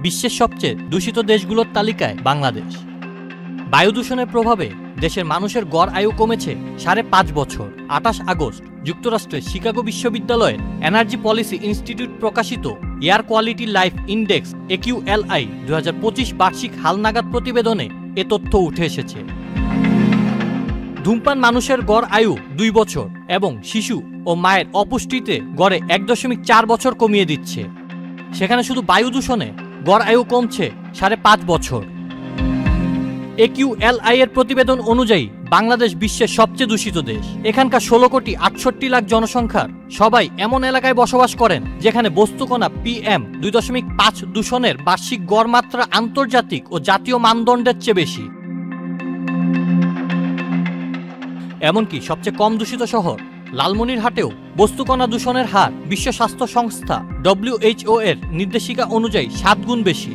বিশ্বের সবচেয়ে দূষিত দেশগুলোর তালিকায় বাংলাদেশ। বায়ু দূষণের প্রভাবে দেশের মানুষের গড় আয়ু কমেছে 5.5 বছর। 28 আগস্ট যুক্তরাষ্ট্রের শিকাগো বিশ্ববিদ্যালয়ের এনার্জি পলিসি ইনস্টিটিউট প্রকাশিত air quality life index AQLI 2025 বার্ষিক হালনাগাদ প্রতিবেদনে এ তথ্য উঠে এসেছে। ধূমপান মানুষের গড় আয়ু 2 বছর এবং শিশু ও মায়ের অপুষ্টিতে গড়ে 1.4 বছর কমিয়ে দিচ্ছে। সেখানে শুধু বায়ু দূষণে গড় আয়ু কমছে 5.5 বছর। AQLI এর প্রতিবেদন অনুযায়ী বাংলাদেশ বিশ্বের সবচেয়ে দূষিত দেশ। এখানকার 16,68,00,000 জনসংখ্যার সবাই এমন এলাকায় বসবাস করেন যেখানে বস্তুকণা PM 2.5 দূষণের বার্ষিক গড় মাত্রা আন্তর্জাতিক ও জাতীয় মানদণ্ডের চেয়ে বেশি। এমনকি সবচেয়ে কম দূষিত শহর লালমনিরহাটেও বস্তুকণা দূষণের হার বিশ্ব স্বাস্থ্য সংস্থা WHO এর নির্দেশিকা অনুযায়ী 7 গুণ বেশি।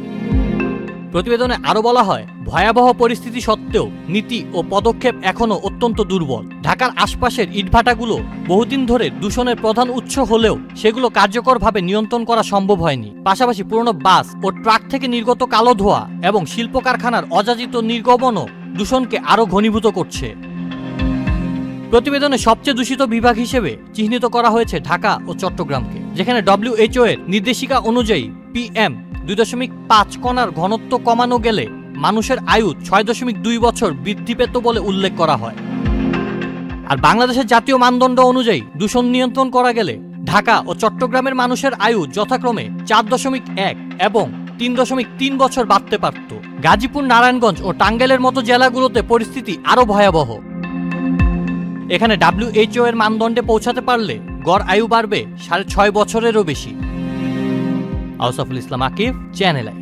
প্রতিবেদনে আরও বলা হয়, ভয়াবহ পরিস্থিতি সত্ত্বেও নীতি ও পদক্ষেপ এখনও অত্যন্ত দুর্বল। ঢাকার আশপাশের ইটভাটাগুলো বহুদিন ধরে দূষণের প্রধান উৎস হলেও সেগুলো কার্যকরভাবে নিয়ন্ত্রণ করা সম্ভব হয়নি। পাশাপাশি পুরনো বাস ও ট্রাক থেকে নির্গত কালো ধোঁয়া এবং শিল্প কারখানার অযাচিত নির্গমনও দূষণকে আরও ঘনীভূত করছে। প্রতিবেদনে সবচেয়ে দূষিত বিভাগ হিসেবে চিহ্নিত করা হয়েছে ঢাকা ও চট্টগ্রামকে, যেখানে WHO এর নির্দেশিকা অনুযায়ী PM 2.5 কণার ঘনত্ব কমানো গেলে মানুষের আয়ু 6.2 বছর বৃদ্ধি পেত বলে উল্লেখ করা হয়। আর বাংলাদেশের জাতীয় মানদণ্ড অনুযায়ী দূষণ নিয়ন্ত্রণ করা গেলে ঢাকা ও চট্টগ্রামের মানুষের আয়ু যথাক্রমে 4.1 এবং 3.3 বছর বাড়তে পারত। গাজীপুর, নারায়ণগঞ্জ ও টাঙ্গাইলের মতো জেলাগুলোতে পরিস্থিতি আরও ভয়াবহ। এখানে WHO এর মানদণ্ডে পৌঁছাতে পারলে গড় আয়ু বাড়বে 6.5 বছরেরও বেশি। আউসাফুল ইসলাম আকিব, চ্যানেল আই।